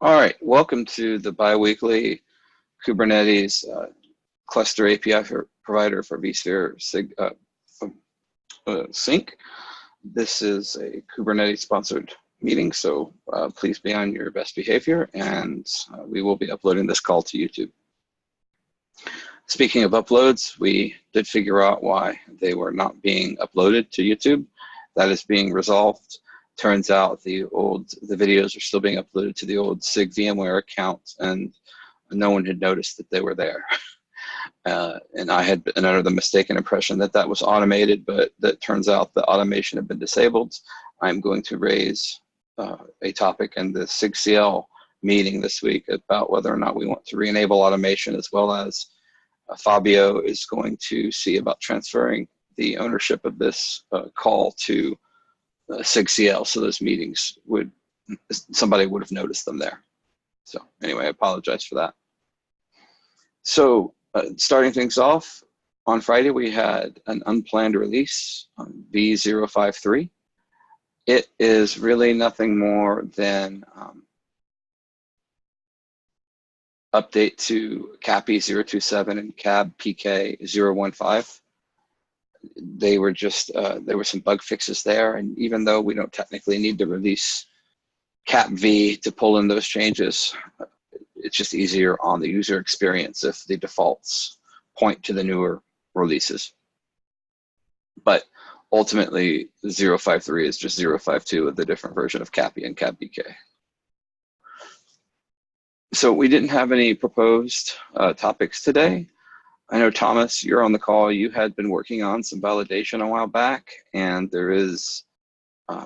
All right, welcome to the biweekly Kubernetes cluster API provider for vSphere SIG Sync. This is a Kubernetes sponsored meeting, so please be on your best behavior, and we will be uploading this call to YouTube. Speaking of uploads, we did figure out why they were not being uploaded to YouTube. That is being resolved. Turns out the videos are still being uploaded to the old SIG VMware account, and no one had noticed that they were there. And I had been under the mistaken impression that that was automated, but that turns out the automation had been disabled. I'm going to raise a topic in the SIGCL meeting this week about whether or not we want to re-enable automation, as well as Fabio is going to see about transferring the ownership of this call to SIGCL, so those meetings somebody would have noticed them there. So anyway, I apologize for that. So starting things off, on Friday we had an unplanned release on V053. It is really nothing more than update to CAPI 027 and CAB PK 015. They were just, there were some bug fixes there, and even though we don't technically need to release CAPV to pull in those changes, it's just easier on the user experience if the defaults point to the newer releases. But ultimately, 053 is just 052 with a different version of CAPI and CAB PK. So we didn't have any proposed topics today. I know, Thomas, you're on the call. You had been working on some validation a while back, and there is,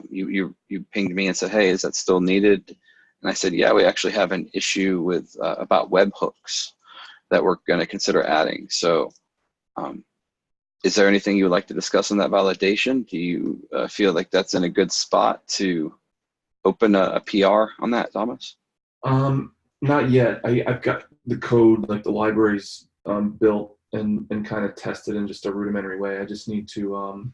you pinged me and said, hey, is that still needed? And I said, yeah, we actually have an issue with about webhooks that we're going to consider adding. So is there anything you would like to discuss on that validation? Do you feel like that's in a good spot to open a PR on that, Thomas? Not yet. I've got the code, like the libraries built and kind of tested in just a rudimentary way. I just need to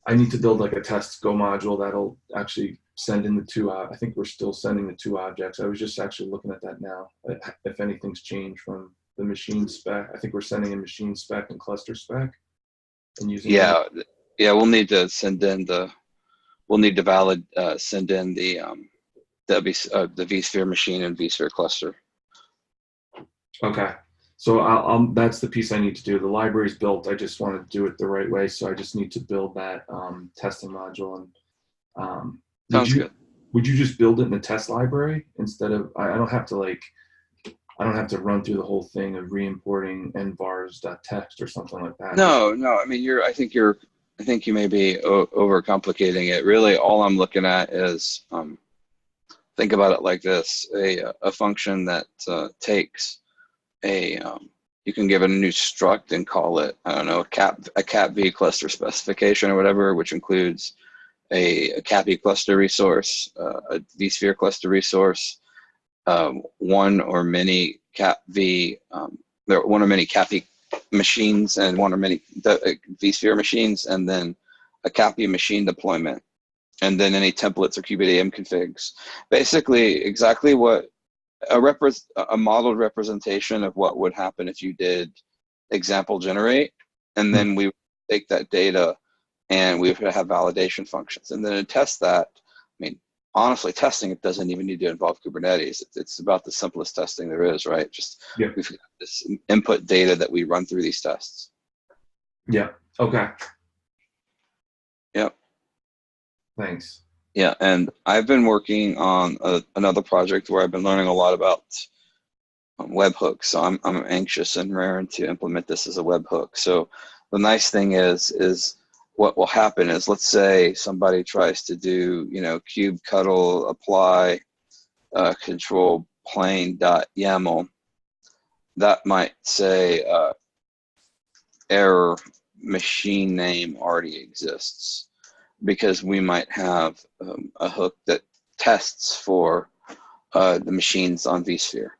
I need to build like a test Go module that'll actually send in the two. I think we're still sending the two objects. I was just actually looking at that now. If anything's changed from the machine spec, I think we're sending a machine spec and cluster spec, and using. Yeah, we'll need to send in the. We'll need to send in the vSphere machine and vSphere cluster. Okay. So that's the piece I need to do. The library's built. I just want to do it the right way. So I just need to build that testing module. And Sounds good. Would you just build it in the test library instead of? I don't have to run through the whole thing of re-importing nvars.txt or something like that. No. I mean, I think you may be overcomplicating it. Really, all I'm looking at is think about it like this: a function that takes you can give it a new struct and call it, I don't know, a CAPV cluster specification or whatever, which includes a CAPI cluster resource, a vSphere cluster resource, one or many CAPV, one or many CAPI machines, and one or many vSphere machines, and then a CAPI machine deployment, and then any templates or kubeadm configs. Basically, exactly what a modeled representation of what would happen if you did example generate, and then we would take that data and we would have validation functions, and then to test that. I mean, honestly, testing it doesn't even need to involve Kubernetes. It's about the simplest testing there is, right? Just we've got this input data that we run through these tests. Yeah. Okay. Yep. Thanks. Yeah, and I've been working on another project where I've been learning a lot about webhooks. So I'm anxious and raring to implement this as a webhook. So the nice thing is what will happen is, let's say somebody tries to do, kubectl apply control plane.yaml. That might say error machine name already exists, because we might have a hook that tests for the machines on vSphere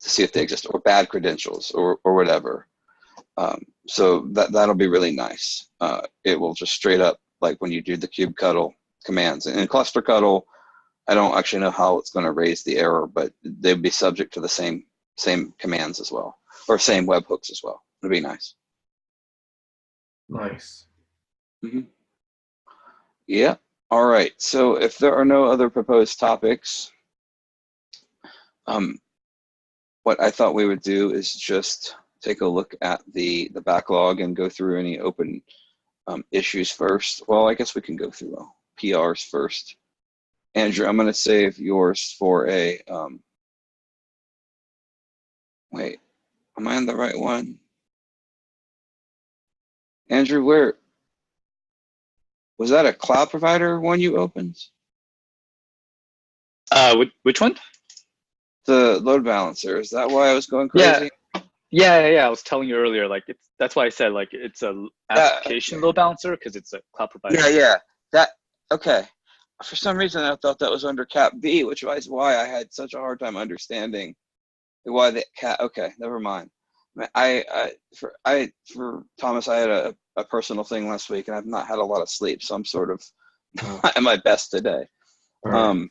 to see if they exist, or bad credentials, or whatever. So that'll be really nice. It will just straight up, like when you do the kubectl commands. And in clusterctl, I don't actually know how it's going to raise the error, but they'd be subject to the same commands as well, or same webhooks as well. It'd be nice. Nice. Mm-hmm. Yeah. All right. So if there are no other proposed topics, what I thought we would do is just take a look at the backlog and go through any open issues first. Well, I guess we can go through PRs first. Andrew, I'm going to save yours for a, wait, am I on the right one? Andrew, where, was that a cloud provider one you opened? Which one? The load balancer. Is that why I was going crazy? Yeah. I was telling you earlier, like that's why I said like it's a application load balancer because it's a cloud provider. Yeah. That okay. For some reason, I thought that was under Cap B, which is why I had such a hard time understanding why the cat. Okay, never mind. For Thomas, I had a personal thing last week, and I've not had a lot of sleep, so I'm sort of at my best today. Right.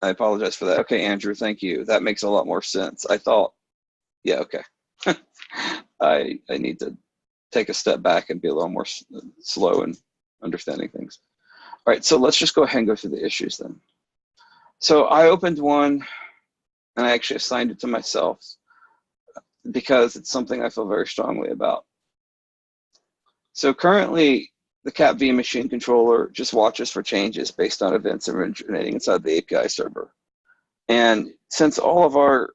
I apologize for that. Okay, Andrew, thank you. That makes a lot more sense. I thought, yeah, okay. I need to take a step back and be a little more slow in understanding things. All right, so let's just go ahead and go through the issues then. So I opened one, and I actually assigned it to myself because it's something I feel very strongly about. So currently, the Cat V machine controller just watches for changes based on events originating inside the API server. And since all of our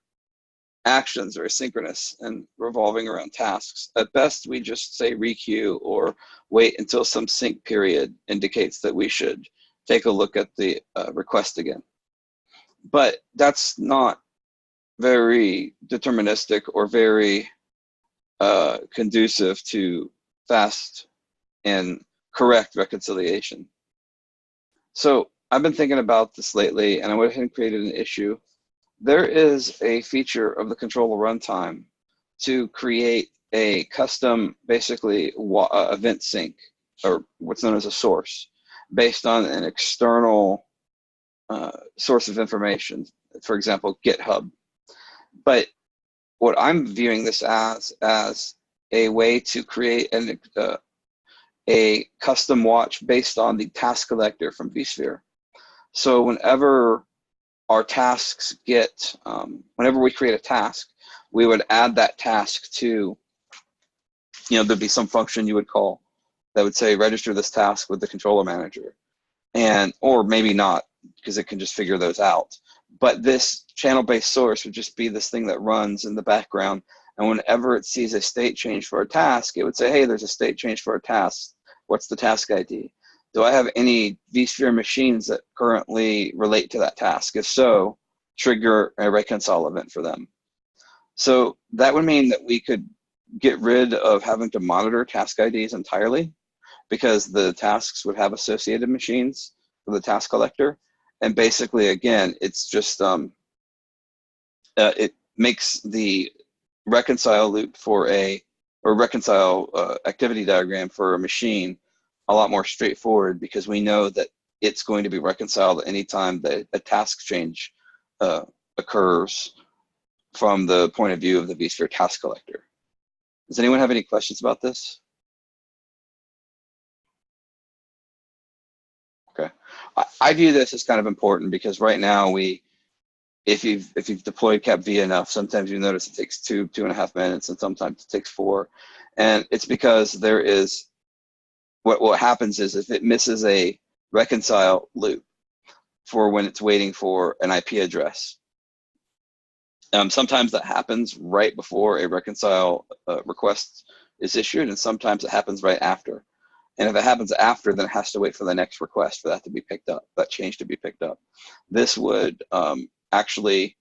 actions are asynchronous and revolving around tasks, at best we just say requeue or wait until some sync period indicates that we should take a look at the request again. But that's not very deterministic or very conducive to fast and correct reconciliation. So I've been thinking about this lately, and I went ahead and created an issue. There is a feature of the controller runtime to create a custom, basically, event sync, or what's known as a source, based on an external source of information, for example, GitHub. But what I'm viewing this as a way to create a custom watch based on the task collector from vSphere. So whenever our tasks get, whenever we create a task, we would add that task to, there'd be some function you would call that would say register this task with the controller manager, or maybe not, because it can just figure those out. But this channel-based source would just be this thing that runs in the background, and whenever it sees a state change for a task, it would say, hey, there's a state change for a task. What's the task ID? Do I have any vSphere machines that currently relate to that task? If so, trigger a reconcile event for them. So that would mean that we could get rid of having to monitor task IDs entirely, because the tasks would have associated machines for the task collector. And basically, again, it's just, it makes the reconcile loop or reconcile activity diagram for a machine a lot more straightforward, because we know that it's going to be reconciled anytime that a task change occurs from the point of view of the vSphere task collector. Does anyone have any questions about this? Okay, I view this as kind of important because right now if you've deployed Cap V enough, sometimes you notice it takes 2.5 minutes, and sometimes it takes 4, and it's because there is what happens is if it misses a reconcile loop for when it's waiting for an IP address. Sometimes that happens right before a reconcile request is issued, and sometimes it happens right after. And if it happens after, then it has to wait for the next request for that to be picked up, that change to be picked up. This would actually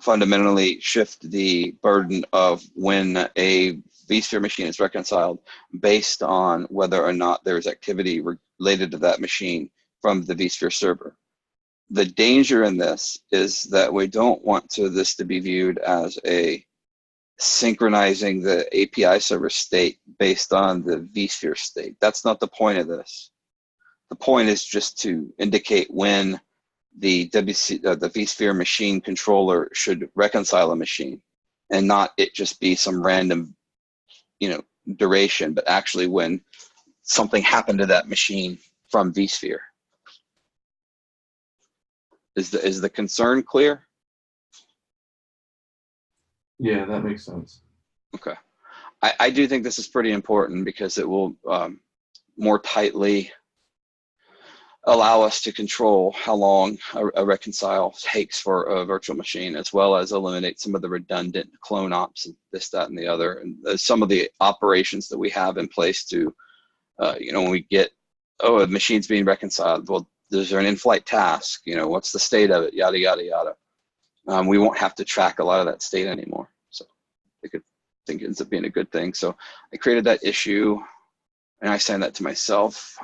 fundamentally shift the burden of when a vSphere machine is reconciled based on whether or not there's activity related to that machine from the vSphere server. The danger in this is that we don't want this to be viewed as a synchronizing the API server state based on the vSphere state. That's not the point of this. The point is just to indicate when the the vSphere machine controller should reconcile a machine, and not it just be some random, duration, but actually when something happened to that machine from vSphere. Is the concern clear? Yeah, that makes sense. Okay. I do think this is pretty important because it will more tightly allow us to control how long a reconcile takes for a virtual machine, as well as eliminate some of the redundant clone ops and this, that, and the other, and some of the operations that we have in place to, when we get, a machine's being reconciled, well, is there an in-flight task? What's the state of it? Yada, yada, yada. We won't have to track a lot of that state anymore. So I think it ends up being a good thing. So I created that issue and I assigned that to myself.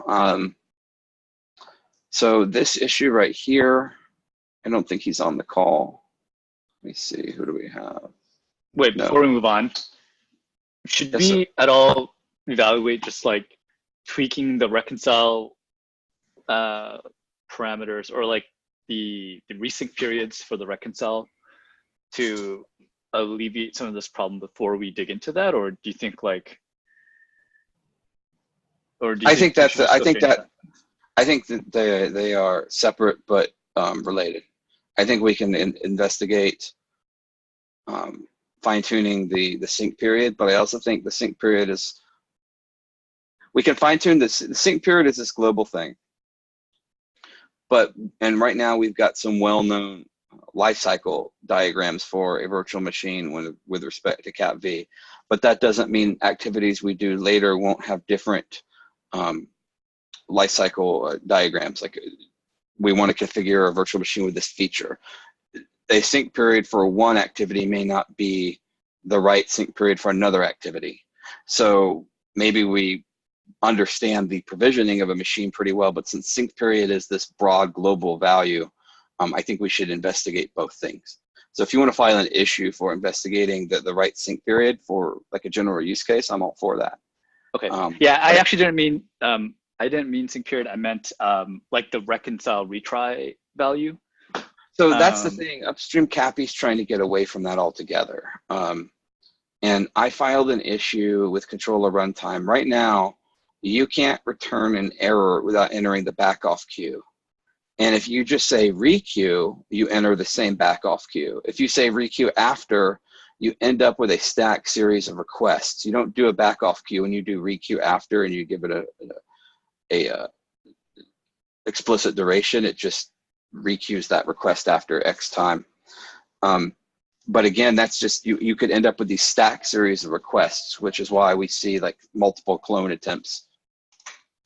So this issue right here, I don't think he's on the call. Let me see, who do we have? Wait, before we move on, should Yes, we at all evaluate just like tweaking the reconcile parameters, or like the resync periods for the reconcile to alleviate some of this problem before we dig into that? Or do you think like, I think that they are separate but related. I think we can investigate fine-tuning the sync period, but I also think the sync period we can fine-tune this. The sync period is this global thing. And right now we've got some well-known lifecycle diagrams for a virtual machine with respect to CAPV, but that doesn't mean activities we do later won't have different lifecycle diagrams. Like we want to configure a virtual machine with this feature. A sync period for one activity may not be the right sync period for another activity. So maybe we understand the provisioning of a machine pretty well, but since sync period is this broad global value, I think we should investigate both things. So if you want to file an issue for investigating the right sync period for like a general use case, I'm all for that. Okay. Yeah, I actually didn't mean sync period. I meant like the reconcile retry value. So that's the thing. Upstream CAPI's trying to get away from that altogether. And I filed an issue with controller runtime. Right now, you can't return an error without entering the backoff queue. And if you just say requeue, you enter the same backoff queue. If you say requeue after, you end up with a stacked series of requests. You don't do a backoff queue when you do requeue after and you give it a explicit duration. It just requeues that request after X time. But again, that's just, you could end up with these stacked series of requests, which is why we see like multiple clone attempts.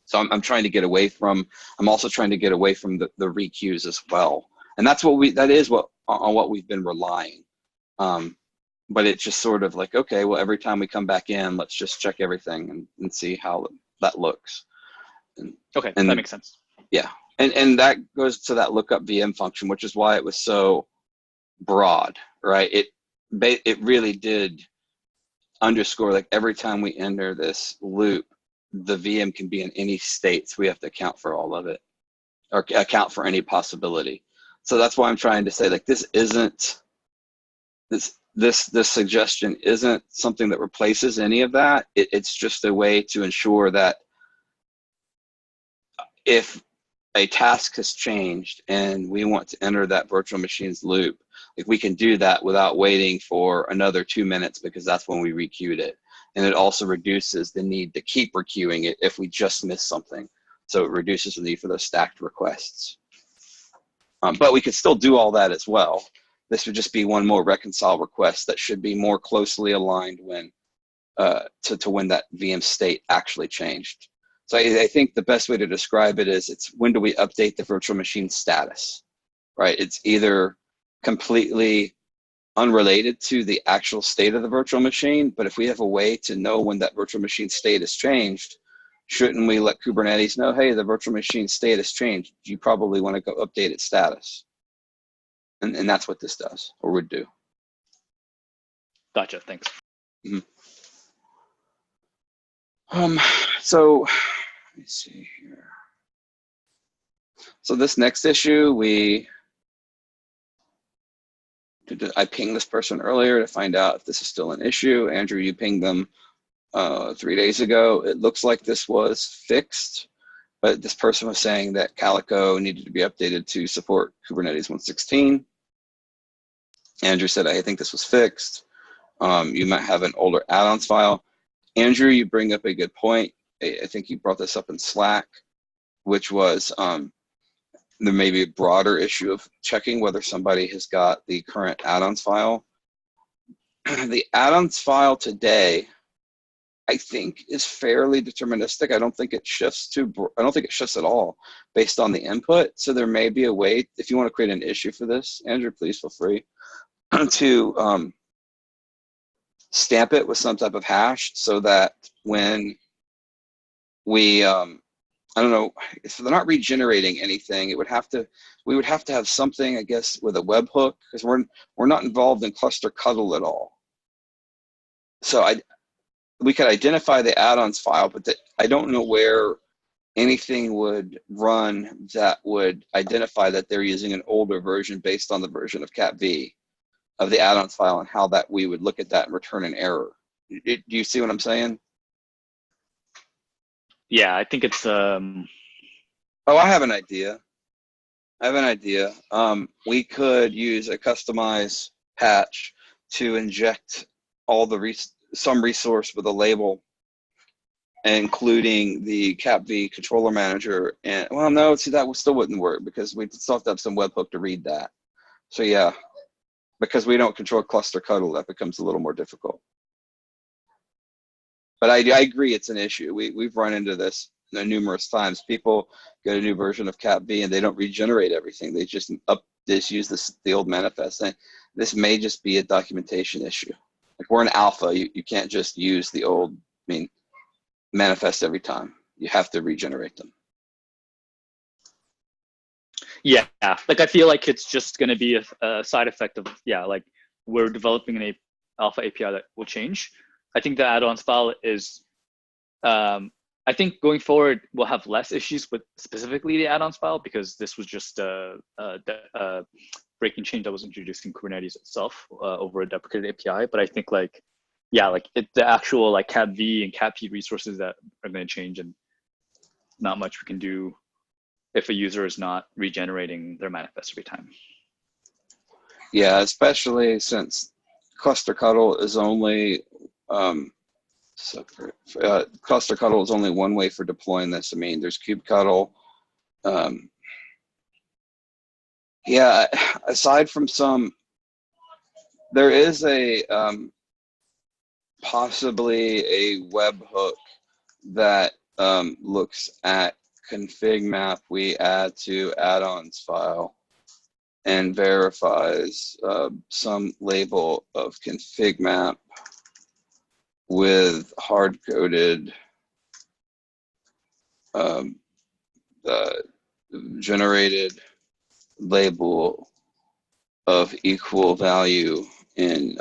So I'm trying to get away from, I'm also trying to get away from the requeues as well. And that's on what we've been relying. But it's just sort of like, okay, well, every time we come back in, let's just check everything and see how that looks. Okay, that makes sense. Yeah, and that goes to that lookup VM function, which is why it was so broad, right? It really did underscore, like every time we enter this loop, the VM can be in any state, so we have to account for all of it, or account for any possibility. So that's why I'm trying to say, like, this suggestion isn't something that replaces any of that. It's just a way to ensure that if a task has changed and we want to enter that virtual machine's loop, like we can do that without waiting for another 2 minutes, because that's when we requeued it. And it also reduces the need to keep requeuing it if we just miss something. So it reduces the need for those stacked requests. But we could still do all that as well. This would just be one more reconcile request that should be more closely aligned when to when that VM state actually changed. So I think the best way to describe it is, it's when do we update the virtual machine status, right? It's either completely unrelated to the actual state of the virtual machine, but if we have a way to know when that virtual machine state has changed, shouldn't we let Kubernetes know, hey, the virtual machine state has changed. You probably want to go update its status. And that's what this does, or would do. Gotcha, thanks. Mm-hmm. So let me see here. So this next issue, we I pinged this person earlier to find out if this is still an issue. Andrew, you pinged them 3 days ago. It looks like this was fixed, but this person was saying that Calico needed to be updated to support Kubernetes 1.16. Andrew said, I think this was fixed. You might have an older add-ons file. Andrew, you bring up a good point. I think you brought this up in Slack, which was there may be a broader issue of checking whether somebody has got the current add-ons file. The add-ons file today, I think, is fairly deterministic. I don't think it shifts at all based on the input. So there may be a way, if you want to create an issue for this, Andrew, please feel free to stamp it with some type of hash so that when we I don't know, if they're not regenerating anything, we would have to have something, I guess, with a webhook, because we're not involved in cluster cuddle at all. So we could identify the add-ons file, but I don't know where anything would run that would identify that they're using an older version based on the version of CatV of the add-ons file, and how that we would look at that and return an error. Do you see what I'm saying? Yeah, I think it's Oh, I have an idea. We could use a customized patch to inject all the some resource with a label, including the CatV controller manager. And well, no, see, that still wouldn't work because we still have to have some webhook to read that. So yeah, because we don't control cluster cuddle, that becomes a little more difficult. But I agree, it's an issue. We've run into this numerous times. People get a new version of CatV and they don't regenerate everything. They just use the old manifest. And this may just be a documentation issue. Like, we're in alpha, you can't just use the old manifest every time. You have to regenerate them. Yeah, like I feel like it's just going to be a side effect of, like we're developing an alpha API that will change. I think the add-ons file is, I think going forward, we'll have less issues with specifically the add-ons file, because this was just a breaking change that was introduced in Kubernetes itself over a deprecated API. But I think the actual CatV and CatP resources that are going to change, and not much we can do if a user is not regenerating their manifest every time. Yeah, especially since cluster cuddle is only cluster cuddle is only one way for deploying this. I mean, there's kube cuddle. Yeah, aside from there is a possibly a webhook that looks at config map we add to add-ons file and verifies some label of config map with hard-coded generated label of equal value in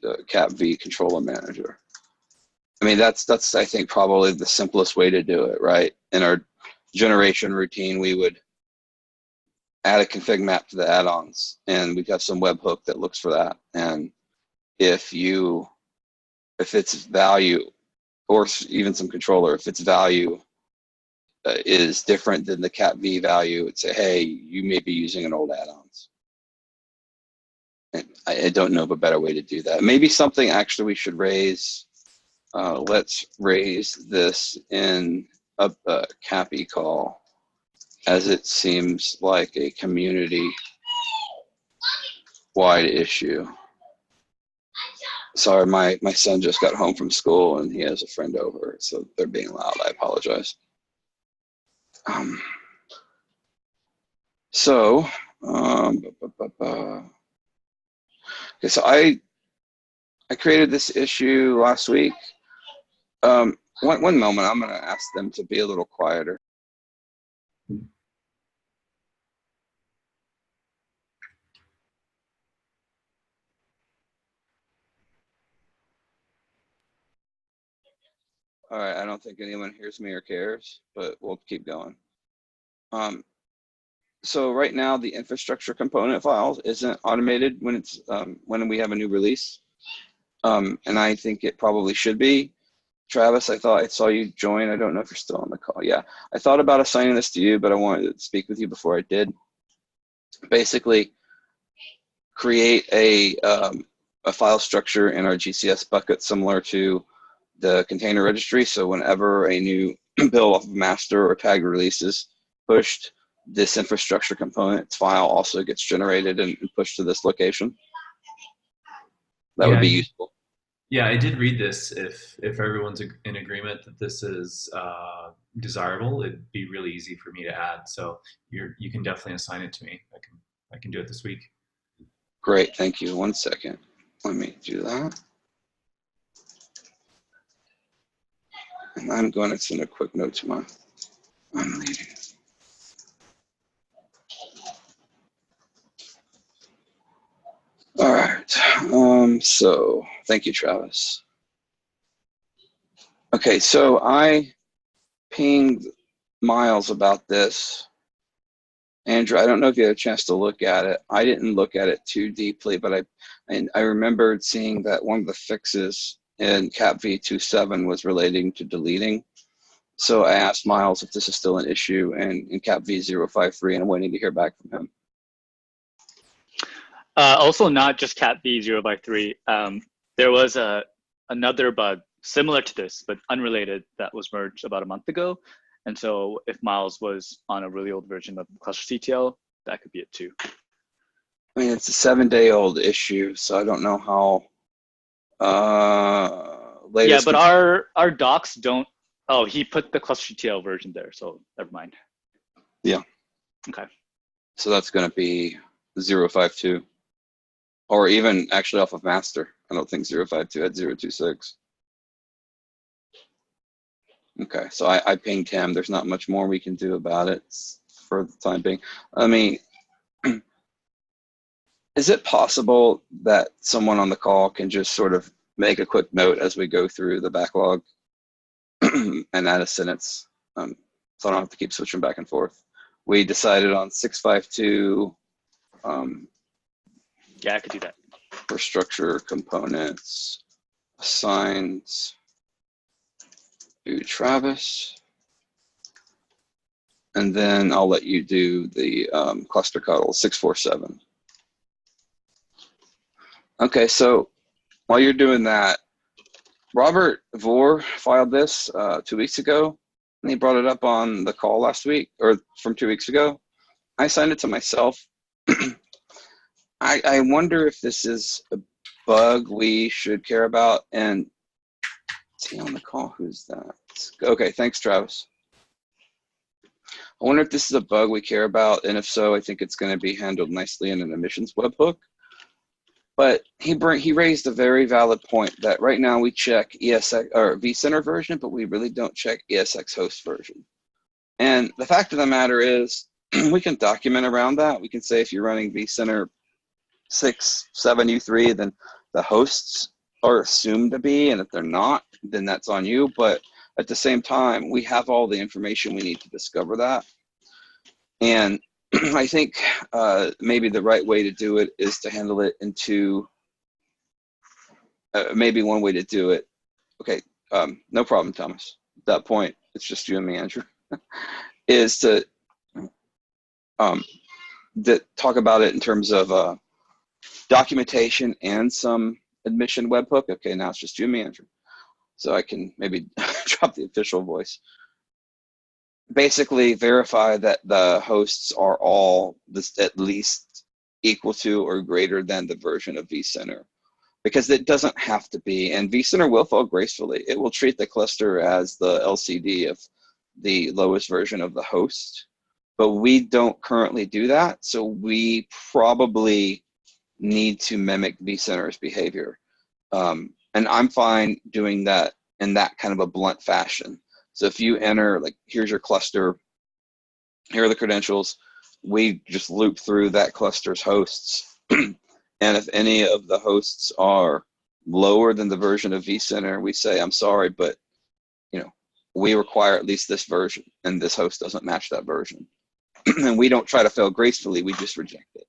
CatV controller manager. I mean, that's I think probably the simplest way to do it, right? In our generation routine, we would add a config map to the add-ons, and we've got some webhook that looks for that. And if its value, or even some controller, if its value is different than the CatV value, it'd say, hey, you may be using an old add-ons. And I don't know of a better way to do that. Maybe something actually we should raise. Let's raise this in a CAPI call, as it seems like a community-wide issue. Sorry, my son just got home from school and he has a friend over, so they're being loud. I apologize. Okay, so I created this issue last week. One moment, I'm going to ask them to be a little quieter. All right, I don't think anyone hears me or cares, but we'll keep going. so right now the infrastructure component files isn't automated when it's when we have a new release, and I think it probably should be. Travis, I thought I saw you join. I don't know if you're still on the call. Yeah, I thought about assigning this to you, but I wanted to speak with you before I did. Basically, create a file structure in our GCS bucket similar to the container registry. So whenever a new build off of master or tag release is pushed, this infrastructure components file also gets generated and pushed to this location. That would be useful. Yeah, I did read this. If everyone's in agreement that this is desirable, it'd be really easy for me to add. So you can definitely assign it to me. I can do it this week. Great, thank you. 1 second. Let me do that. And I'm going to send a quick note to my leading. All right, so thank you, Travis. Okay, so I pinged Miles about this. Andrew, I don't know if you had a chance to look at it. I didn't look at it too deeply, but I remembered seeing that one of the fixes in CAP v2.7 was relating to deleting. So I asked Miles if this is still an issue in CAP v053, and I'm waiting to hear back from him. Also, not just CAP v053. There was another bug similar to this, but unrelated, that was merged about a month ago. And so if Miles was on a really old version of clusterctl, that could be it too. I mean, it's a 7-day-old issue, so I don't know how latest. Yeah, but our docs don't. Oh, he put the clusterctl version there, so never mind. Yeah. Okay. So that's going to be 052, or even actually off of master. I don't think 052 had 026. Okay, so I pinged him. There's not much more we can do about it for the time being. I mean, is it possible that someone on the call can just sort of make a quick note as we go through the backlog and add a sentence, so I don't have to keep switching back and forth? We decided on 652. Yeah, I could do that. For structure components assigned to Travis. And then I'll let you do the cluster cuddle 647. Okay, so while you're doing that, Robert Vore filed this 2 weeks ago, and he brought it up on the call last week, or from 2 weeks ago. I assigned it to myself. I wonder if this is a bug we should care about. And see on the call, who's that? Okay, thanks, Travis. I wonder if this is a bug we care about, and if so, I think it's going to be handled nicely in an emissions webhook. But he raised a very valid point that right now we check ESX or vCenter version, but we really don't check ESX host version. And the fact of the matter is, we can document around that. We can say if you're running vCenter 6, 7, U3, then the hosts are assumed to be, and if they're not, then that's on you. But at the same time, we have all the information we need to discover that. And I think maybe the right way to do it is to handle it into, maybe one way to do it. Okay, no problem, Thomas. At that point, it's just you and me, Andrew, is to talk about it in terms of documentation and some admission webhook. Okay, now it's just you and me, Andrew. So I can maybe drop the official voice. Basically verify that the hosts are all at least equal to or greater than the version of vCenter, because it doesn't have to be, and vCenter will fall gracefully. It will treat the cluster as the LCD of the lowest version of the host, but we don't currently do that. So we probably need to mimic vCenter's behavior. And I'm fine doing that in that kind of a blunt fashion. So if you enter, like, here's your cluster, here are the credentials, we just loop through that cluster's hosts. And if any of the hosts are lower than the version of vCenter, we say, I'm sorry, but we require at least this version, and this host doesn't match that version. and we don't try to fail gracefully. We just reject it.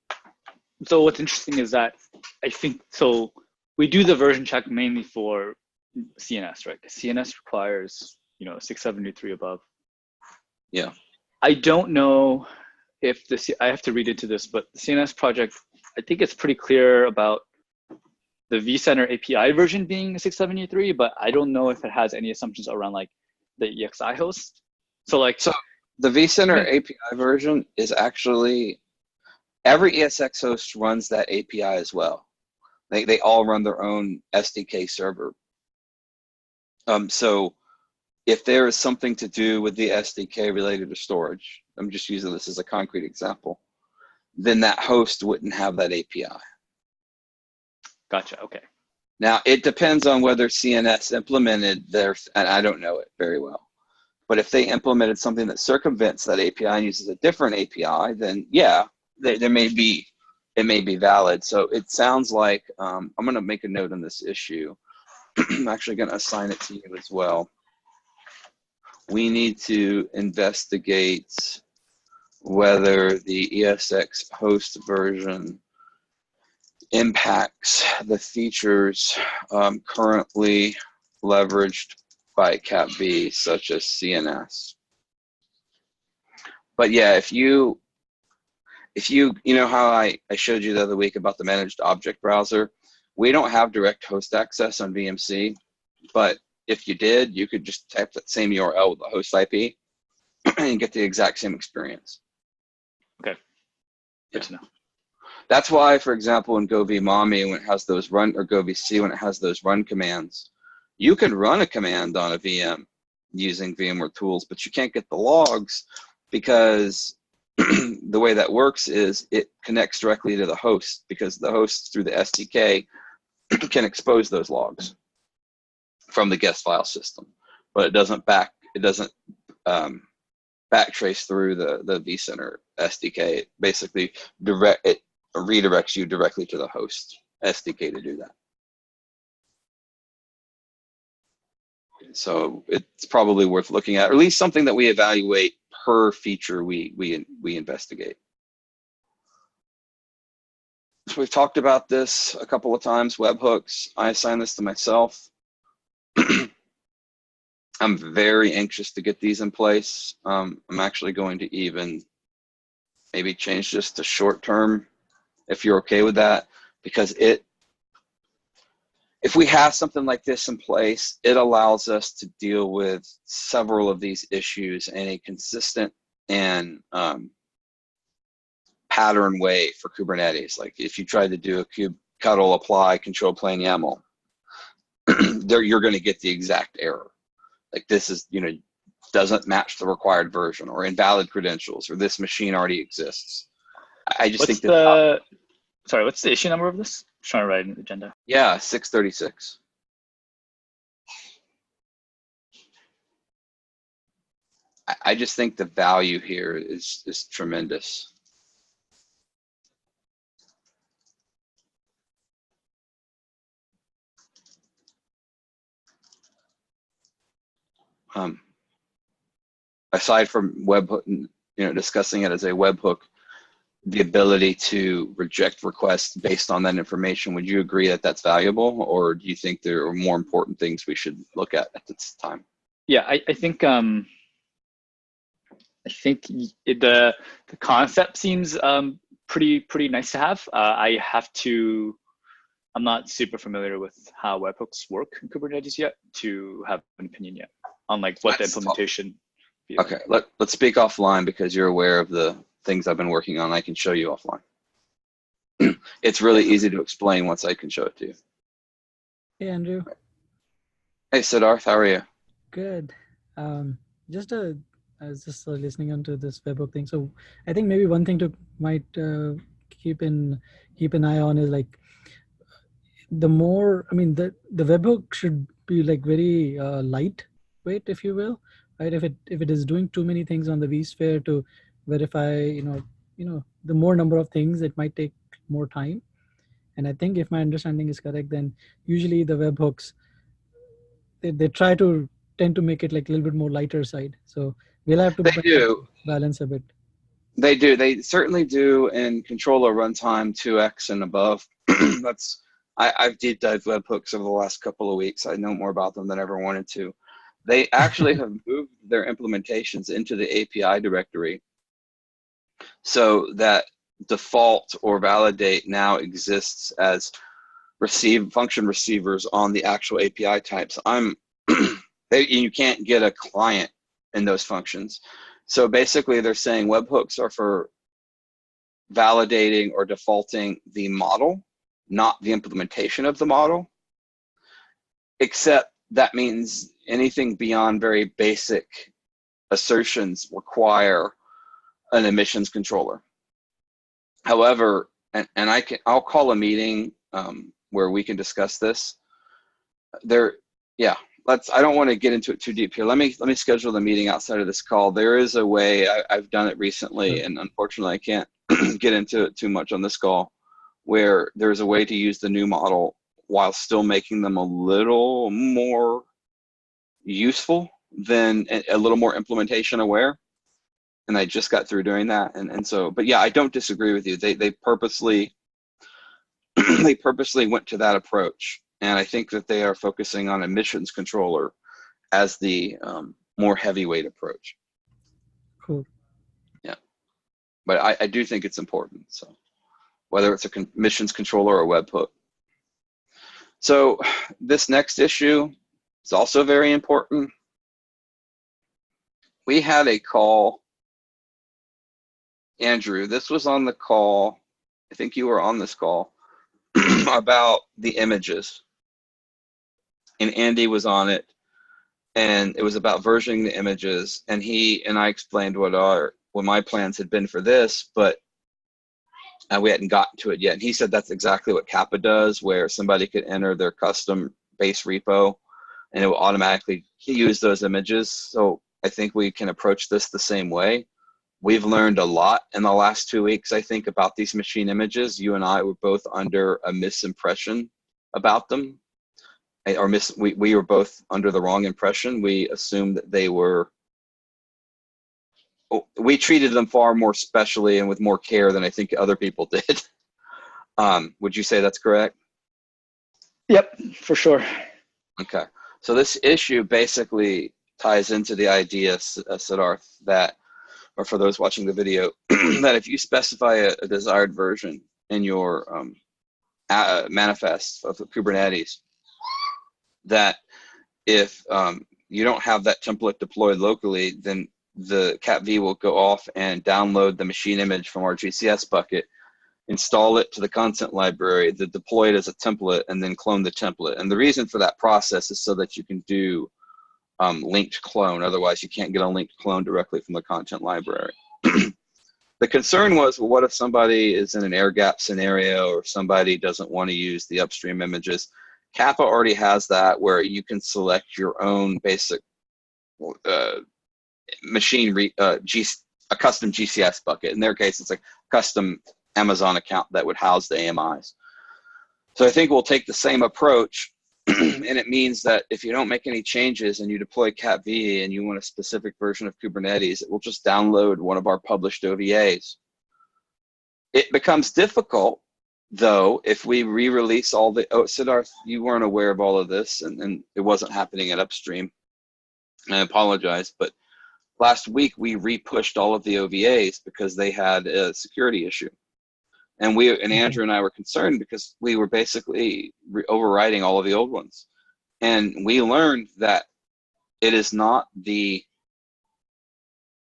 So what's interesting is that I think, so we do the version check mainly for CNS, right? CNS requires, 673 above. Yeah. I don't know if I have to read into this, but the CNS project, I think it's pretty clear about the vCenter API version being 673, but I don't know if it has any assumptions around like the EXI host. So the vCenter API version is actually, every ESX host runs that API as well. They all run their own SDK server. So if there is something to do with the SDK related to storage, I'm just using this as a concrete example, then that host wouldn't have that API. Gotcha. Okay. Now, it depends on whether CNS implemented and I don't know it very well, but if they implemented something that circumvents that API and uses a different API, then yeah, it may be valid. So it sounds like, I'm going to make a note on this issue. I'm actually going to assign it to you as well. We need to investigate whether the ESX host version impacts the features currently leveraged by CapB, such as CNS. But yeah, if you know how I showed you the other week about the managed object browser, we don't have direct host access on VMC, but if you did, you could just type that same URL with the host IP and get the exact same experience. Okay. Good to know. That's why, for example, in Go vMommy, when it has those run, or Go VC, when it has those run commands, you can run a command on a VM using VMware tools, but you can't get the logs because the way that works is it connects directly to the host, because the host through the SDK can expose those logs from the guest file system, but it doesn't backtrace through the vCenter SDK. It basically redirects you directly to the host SDK to do that. So it's probably worth looking at, or at least something that we evaluate per feature we investigate. So we've talked about this a couple of times, webhooks. I assign this to myself. I'm very anxious to get these in place. I'm actually going to even maybe change this to short term, if you're okay with that, because if we have something like this in place, it allows us to deal with several of these issues in a consistent and pattern way for Kubernetes. Like if you try to do a kubectl apply control plane YAML, you're going to get the exact error. Like this is, doesn't match the required version, or invalid credentials, or this machine already exists. I just think that. Sorry, what's the issue number of this? I'm trying to write an agenda. Yeah, 636. I just think the value here is tremendous. Aside from webhook, discussing it as a webhook, the ability to reject requests based on that information, would you agree that that's valuable, or do you think there are more important things we should look at this time? Yeah, I think the concept seems pretty nice to have. I'm not super familiar with how webhooks work in Kubernetes yet to have an opinion yet on like what the implementation. Okay, let's speak offline, because you're aware of the things I've been working on. I can show you offline. It's really easy to explain once I can show it to you. Hey, Andrew. Hey, Siddharth, how are you? Good. I was just listening onto this webhook thing. So I think maybe one thing to might keep an eye on is like the webhook should be like very lightweight, if you will, right? If it is doing too many things on the vSphere to verify, the more number of things, it might take more time. And I think if my understanding is correct, then usually the webhooks, they tend to make it like a little bit more lighter side. So we'll have to balance a bit. They do. They certainly do in controller runtime 2x and above. I've deep dived webhooks over the last couple of weeks. I know more about them than I ever wanted to. They actually have moved their implementations into the API directory so that default or validate now exists as function receivers on the actual API types. You can't get a client in those functions. So basically they're saying webhooks are for validating or defaulting the model, not the implementation of the model, except that means anything beyond very basic assertions require an emissions controller. However, and I'll call a meeting where we can discuss this. I don't want to get into it too deep here. Let me schedule the meeting outside of this call. There is a way, I've done it recently, and unfortunately I can't get into it too much on this call, where there's a way to use the new model while still making them a little more useful than a little more implementation aware. And I just got through doing that. And so, but yeah, I don't disagree with you. They purposely went to that approach. And I think that they are focusing on emissions controller as the more heavyweight approach. Cool. Yeah, but I do think it's important. So whether it's a emissions controller or a webhook. So this next issue is also very important. We had a call, Andrew, this was on the call, I think you were on this call, about the images. And Andy was on it, and it was about versioning the images. And he and I explained what my plans had been for this, but we hadn't gotten to it yet. And he said that's exactly what Kappa does, where somebody could enter their custom base repo, and it will automatically use those images. So I think we can approach this the same way. We've learned a lot in the last 2 weeks, I think, about these machine images. You and I were both under a misimpression about them. We were both under the wrong impression. We assumed that we treated them far more specially and with more care than I think other people did. Would you say that's correct? Yep, for sure. Okay. So this issue basically ties into the idea, Siddharth, that, or for those watching the video, that if you specify a desired version in your manifest of Kubernetes, that if you don't have that template deployed locally, then the CatV will go off and download the machine image from our GCS bucket, install it to the content library, deploy it as a template, and then clone the template. And the reason for that process is so that you can do linked clone. Otherwise, you can't get a linked clone directly from the content library. The concern was, well, what if somebody is in an air gap scenario, or somebody doesn't want to use the upstream images? Kappa already has that, where you can select your own basic a custom GCS bucket. In their case, it's a custom Amazon account that would house the AMIs. So I think we'll take the same approach, and it means that if you don't make any changes and you deploy CatV and you want a specific version of Kubernetes, it will just download one of our published OVAs. It becomes difficult, though, if we re-release all the, Siddharth, you weren't aware of all of this, and it wasn't happening at upstream. I apologize, but last week we re-pushed all of the OVAs because they had a security issue. And Andrew and I were concerned because we were basically overwriting all of the old ones. And we learned that it is not it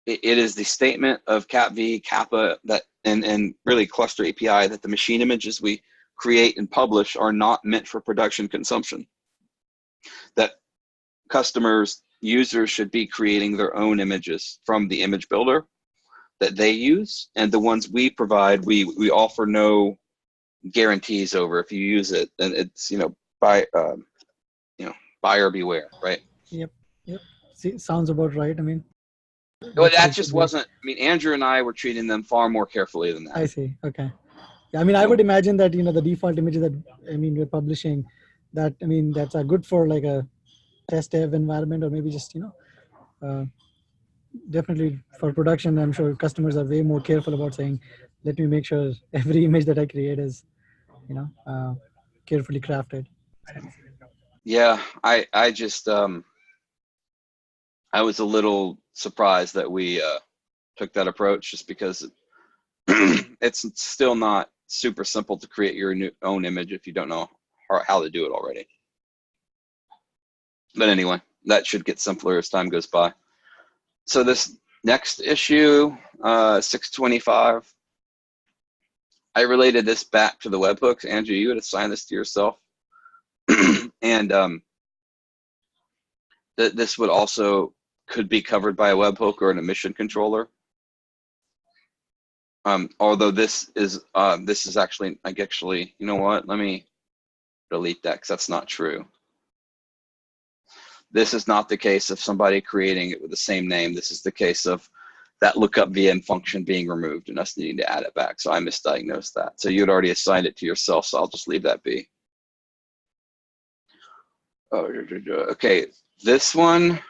is the statement of CatV, Kappa, that and really cluster API, that the machine images we create and publish are not meant for production consumption. That users should be creating their own images from the image builder that they use, and the ones we provide, we offer no guarantees over. If you use it, then it's buyer beware, right? Yep. See, sounds about right. I mean, well, that just wasn't. I mean, Andrew and I were treating them far more carefully than that. I see. Okay. Yeah, I mean, I would imagine that the default images that we're publishing, that that's good for like a test dev environment, or maybe just definitely for production, I'm sure customers are way more careful about saying, let me make sure every image that I create is, carefully crafted. Yeah, I just I was a little surprised that we took that approach, just because it's still not super simple to create your own image if you don't know how to do it already. But anyway, that should get simpler as time goes by. So this next issue, 625, I related this back to the webhooks. Andrew, you would assign this to yourself. And this would also could be covered by a webhook or an emission controller. Although this is actually, you know what? Let me delete that, because that's not true. This is not the case of somebody creating it with the same name. This is the case of that lookup VM function being removed and us needing to add it back. So I misdiagnosed that. So you had already assigned it to yourself, so I'll just leave that be. Oh, okay, this one,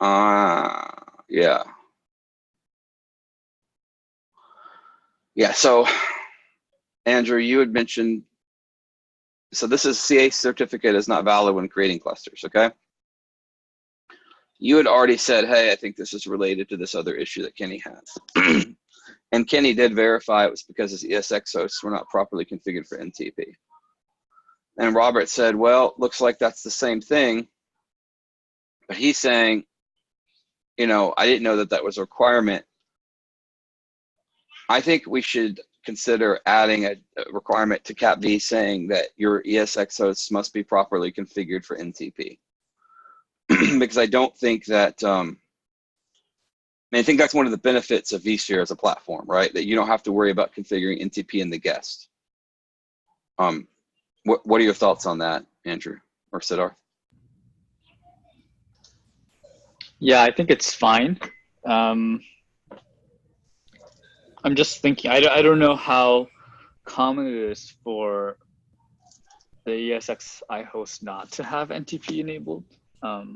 yeah. Yeah, so Andrew, you had mentioned, so this is CA certificate is not valid when creating clusters, okay? You had already said, hey, I think this is related to this other issue that Kenny has. And Kenny did verify it was because his ESX hosts were not properly configured for NTP. And Robert said, well, looks like that's the same thing. But he's saying, I didn't know that that was a requirement. I think we should consider adding a requirement to CapV saying that your ESX hosts must be properly configured for NTP. Because I don't think that, I think that's one of the benefits of vSphere as a platform, right? That you don't have to worry about configuring NTP in the guest. What are your thoughts on that, Andrew or Siddharth? Yeah, I think it's fine. I'm just thinking, I don't know how common it is for the ESXi host not to have NTP enabled. I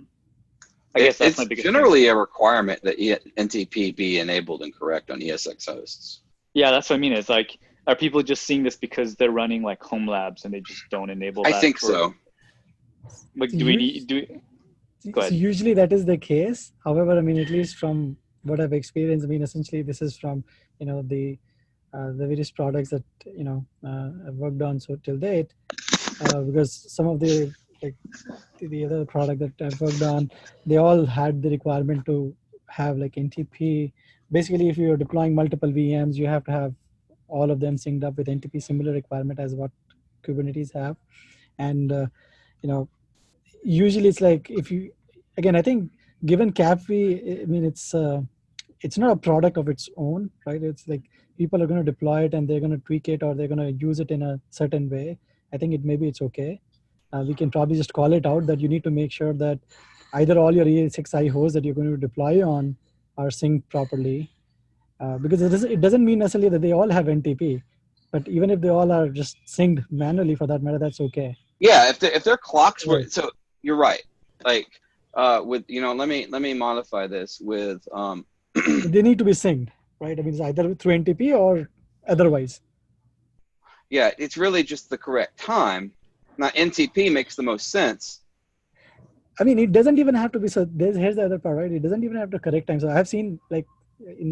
guess that's my biggest generally thing. a requirement that NTP be enabled and correct on ESX hosts. Yeah, that's what I mean. It's like, are people just seeing this because they're running like home labs and they just don't enable that? I think so. Like, do we need, go ahead. So usually that is the case. However, at least from what I've experienced, essentially this is from, the various products that, I've worked on so till date, because some of the other product that I've worked on, they all had the requirement to have like NTP. Basically, if you're deploying multiple VMs, you have to have all of them synced up with NTP, similar requirement as what Kubernetes have. And, usually it's like, if you, again, I think given CapV, it's not a product of its own, right? It's like people are going to deploy it and they're going to tweak it or they're going to use it in a certain way. I think maybe it's okay. We can probably just call it out that you need to make sure that either all your ESXi hosts that you're going to deploy on are synced properly, because it doesn't mean necessarily that they all have NTP, but even if they all are just synced manually, for that matter, that's okay. Yeah, if their clocks were, Right. so you're right. Like with let me modify this with They need to be synced, right? It's either through NTP or otherwise. Yeah, it's really just the correct time. Now NTP makes the most sense. It doesn't even have to be, so here's the other part, right? It doesn't even have to correct time. So I've seen, like,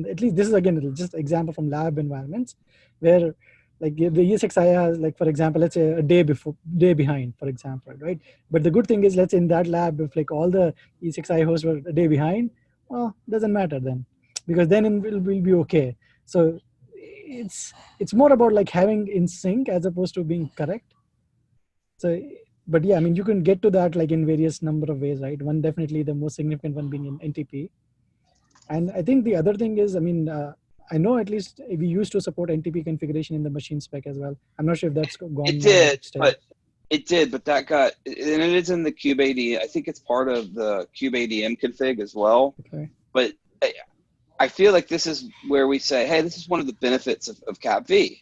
at least this is again just example from lab environments where like the ESXi has, like, for example, let's say a day behind, for example, right? But the good thing is, let's say in that lab, if like all the ESXi hosts were a day behind, well, doesn't matter then, because then it will be okay. So it's more about like having in sync as opposed to being correct. So, but yeah, you can get to that like in various number of ways, right? One, definitely the most significant one being in NTP. And I think the other thing is, I know at least we used to support NTP configuration in the machine spec as well. I'm not sure if that's gone. It did, but that got, and it is in the kubeAD. I think it's part of the kubeADM config as well. Okay. But I feel like this is where we say, hey, this is one of the benefits of CapV.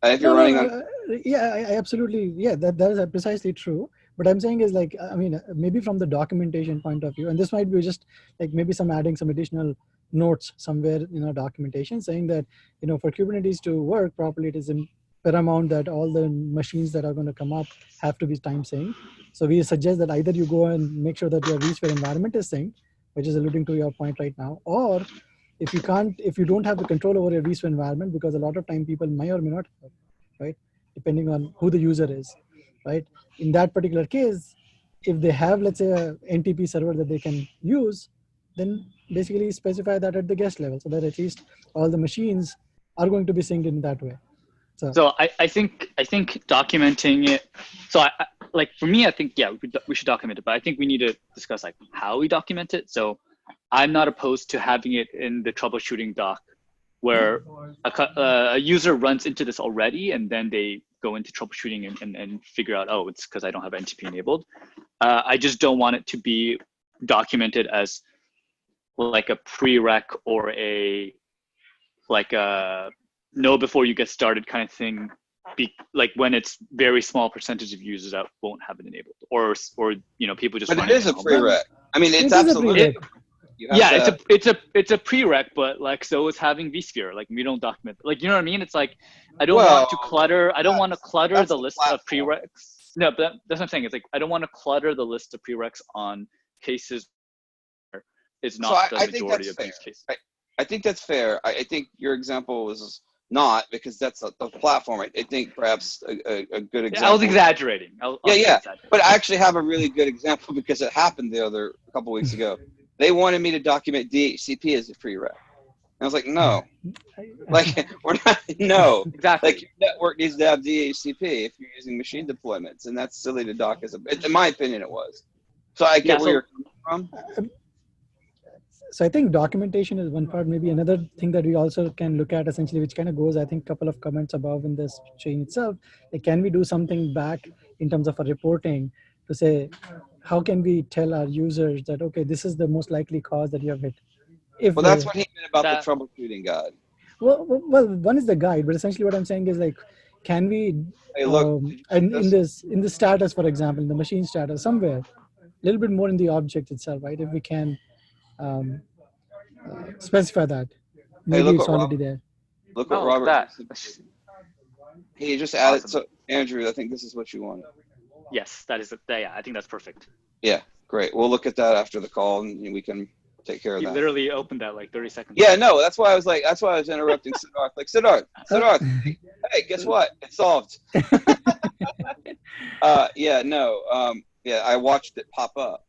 If you're running on, yeah, I absolutely, yeah, that is precisely true. what I'm saying is like, I mean, maybe from the documentation point of view, and this might be just like maybe adding some additional notes somewhere in our documentation saying that, for Kubernetes to work properly, it is paramount that all the machines that are going to come up have to be time synced. So we suggest that either you go and make sure that your vSphere environment is synced, which is alluding to your point right now, or if you don't have the control over your vSphere environment, because a lot of time people may or may not have, right? Depending on who the user is, right? In that particular case, if they have, let's say, a NTP server that they can use, then basically specify that at the guest level so that at least all the machines are going to be synced in that way. So I think documenting it. So like for me, I think we should document it, but I think we need to discuss like how we document it. So I'm not opposed to having it in the troubleshooting doc, where a user runs into this already, and then they go into troubleshooting and figure out, oh, it's because I don't have NTP enabled. I just don't want it to be documented as like a prereq or a know before you get started kind of thing, like when it's very small percentage of users that won't have it enabled, or people just. But it is a prereq. I mean, it's absolutely. It's a prereq, but like so is having vSphere. Like we don't document. Like, you know what I mean? It's like I don't want to clutter. I don't want to clutter the list of prereqs. No, but that's what I'm saying. It's like I don't want to clutter the list of prereqs on cases where it's not the majority of these cases. I think that's fair. I think your example was not, because that's the platform. I think perhaps a good example. I was exaggerating. But I actually have a really good example because it happened a couple weeks ago. They wanted me to document DHCP as a prereq. And I was like, no. Like, we're not, no. Exactly. Like, your network needs to have DHCP if you're using machine deployments, and that's silly to doc as in my opinion, it was. So I get where you're coming from. So I think documentation is one part. Maybe another thing that we also can look at essentially, which kind of goes, I think, a couple of comments above in this chain itself. Like, can we do something back in terms of a reporting to say, how can we tell our users that, okay, this is the most likely cause that you have hit? Well, that's what he meant about the troubleshooting guide. Well, one is the guide, but essentially what I'm saying is like, can we, hey, look, and in the status, for example, in the machine status, somewhere, a little bit more in the object itself, right? If we can specify that, maybe it's already there. Look what Robert. He just added. Awesome. So Andrew, I think this is what you want. Yes, that is. Yeah, I think that's perfect. Yeah, great. We'll look at that after the call, and we can take care of that. You literally opened that like 30 seconds. Yeah, no, that's why I was like, that's why I was interrupting Siddharth. Like, Siddharth, hey, guess what? It's solved. Yeah, I watched it pop up.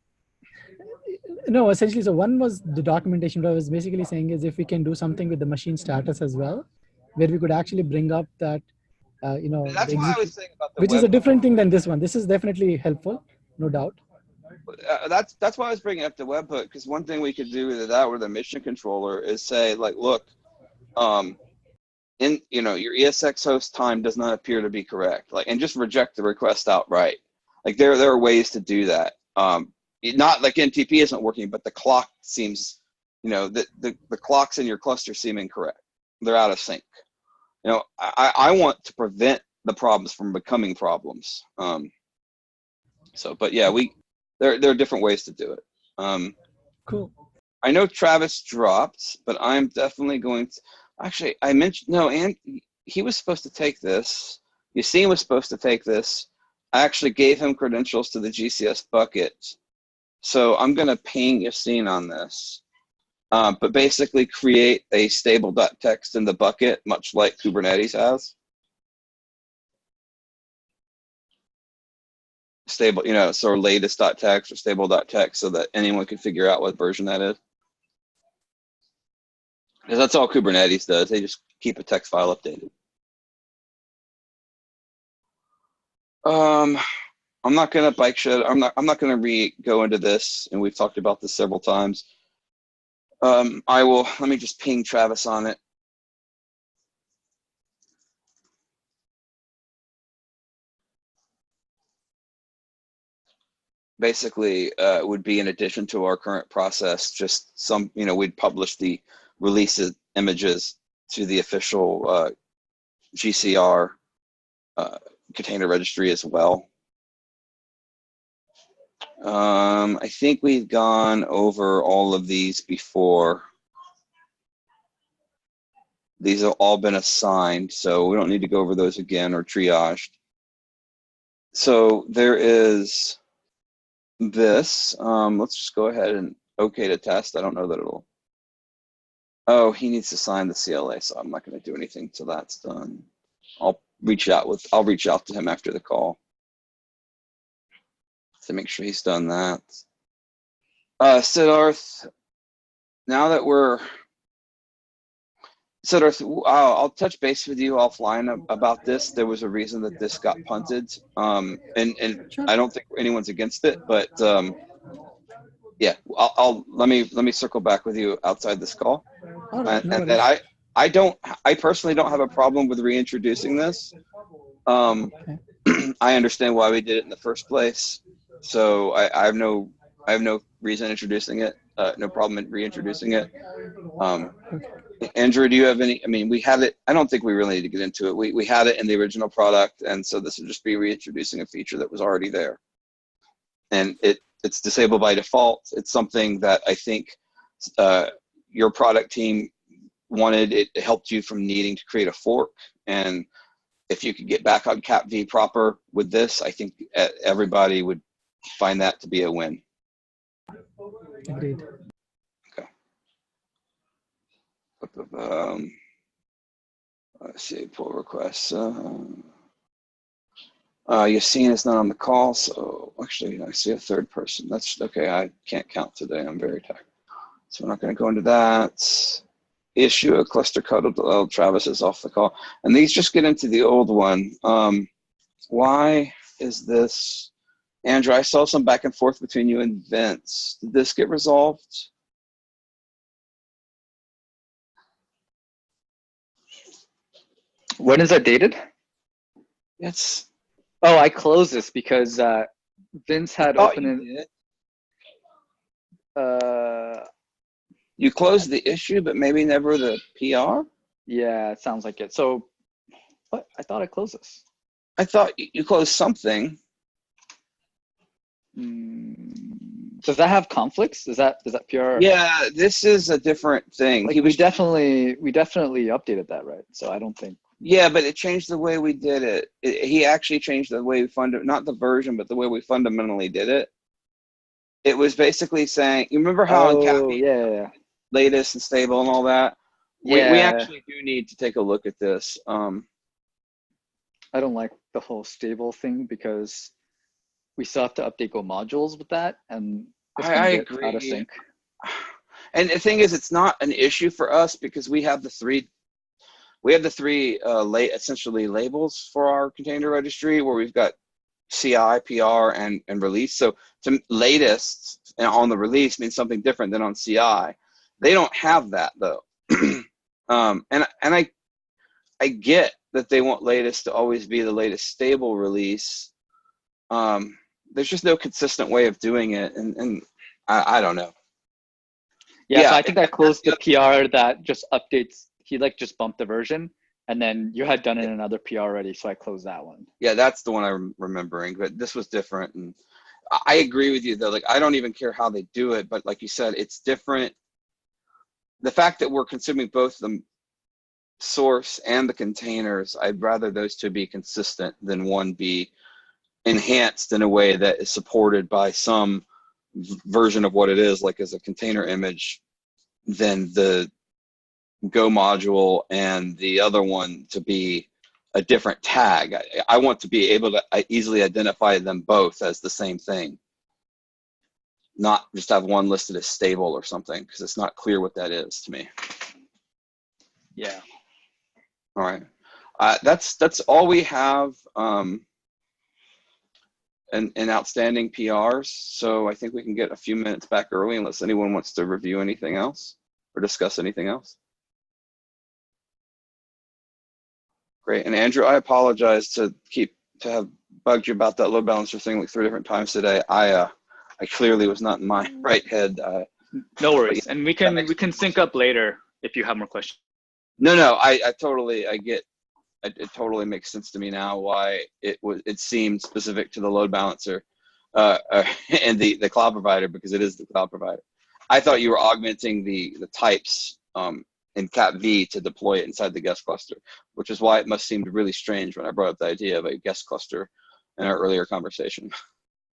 No, essentially, so one was the documentation. What I was basically saying is if we can do something with the machine status as well, where we could actually bring up that, that's what I was saying about the which is a different thing than this one. This is definitely helpful, no doubt. That's why I was bringing up the webhook, because one thing we could do with that with a mission controller is say, like, look, your ESX host time does not appear to be correct, like, and just reject the request outright. Like, there are ways to do that. Not like NTP isn't working, but the clock seems, the clocks in your cluster seem incorrect. They're out of sync. I want to prevent the problems from becoming problems. But yeah, there are different ways to do it. Cool. I know Travis dropped, but I'm definitely going to. Actually, I mentioned and he was supposed to take this. Yassine was supposed to take this. I actually gave him credentials to the GCS bucket. So I'm going to ping Yassine on this, but basically create a stable.txt in the bucket, much like Kubernetes has. Stable, sort of latest.txt or stable.txt so that anyone can figure out what version that is. Because that's all Kubernetes does. They just keep a text file updated. I'm not going to bike shed. I'm not going to go into this, and we've talked about this several times. Let me just ping Travis on it. Basically, it would be in addition to our current process, just some, we'd publish the releases images to the official GCR container registry as well. I think we've gone over all of these before. These have all been assigned, so we don't need to go over those again or triaged. So there is this. Let's just go ahead and OK to test. I don't know that it'll. Oh, he needs to sign the CLA, so I'm not going to do anything till that's done. I'll reach out to him after the call to make sure he's done that. Siddharth, now that we're Siddharth, I'll touch base with you offline about this. There was a reason that this got punted, and Sure. I don't think anyone's against it, but yeah, let me circle back with you outside this call, All right, no and worries. then I personally don't have a problem with reintroducing this. Okay. I understand why we did it in the first place, so I have no reason introducing it. No problem in reintroducing it. Andrew, do you have any? I mean, we had it. I don't think we really need to get into it. We had it in the original product, and so this would just be reintroducing a feature that was already there. And it's disabled by default. It's something that I think your product team wanted. It helped you from needing to create a fork. And if you could get back on Cap V proper with this, I think everybody would find that to be a win. Agreed. Let's see, pull requests. Yassine is not on the call, so actually I see a third person. That's okay. I can't count today. I'm very tired. So we're not going to go into that. Issue a cluster code. Oh, Travis is off the call. And these just get into the old one. Why is this? Andrew, I saw some back and forth between you and Vince. Did this get resolved? When is that dated? It's. Oh, I closed this because Vince had opened it. You closed the issue, but maybe never the PR? Yeah, it sounds like it. So, what? I thought I closed this. I thought you closed something. Does that have conflicts? Is that PR? Yeah, this is a different thing. Like, we definitely updated that, right? So I don't think. Yeah, but it changed the way we did it. He actually changed the way we not the version, but the way we fundamentally did it. It was basically saying, you remember how on Cappy, latest and stable and all that? Yeah. We actually do need to take a look at this. I don't like the whole stable thing because we still have to update Go modules with that, and it's I agree. Out of sync. And the thing is, it's not an issue for us because we have the three essentially labels for our container registry where we've got CI, PR, and release. So to latest on the release means something different than on CI. They don't have that though. And I get that they want latest to always be the latest stable release. There's just no consistent way of doing it, and I don't know. Yeah, so I think I closed the PR that just updates. He just bumped the version, and then you had done it in another PR already, so I closed that one. Yeah, that's the one I'm remembering, but this was different. And I agree with you though. Like, I don't even care how they do it, but like you said, it's different. The fact that we're consuming both the source and the containers, I'd rather those two be consistent than one be enhanced in a way that is supported by some version of what it is, like as a container image, than the Go module and the other one to be a different tag. I want to be able to easily identify them both as the same thing, not just have one listed as stable or something, because it's not clear what that is to me. Yeah. All right. That's all we have in outstanding PRs. So I think we can get a few minutes back early unless anyone wants to review anything else or discuss anything else. Great. And Andrew, I apologize to have bugged you about that load balancer thing like 3 different times today. I clearly was not in my right head. No worries. And we can sync up later if you have more questions. No, I totally get. It totally makes sense to me now why it seemed specific to the load balancer. and the cloud provider, because it is the cloud provider. I thought you were augmenting the types in cat V to deploy it inside the guest cluster, which is why it must seem really strange when I brought up the idea of a guest cluster in our earlier conversation.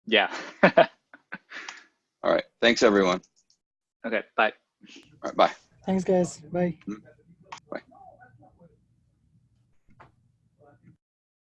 Yeah. All right. Thanks, everyone. Okay. Bye. All right. Bye. Thanks, guys. Bye. Mm-hmm.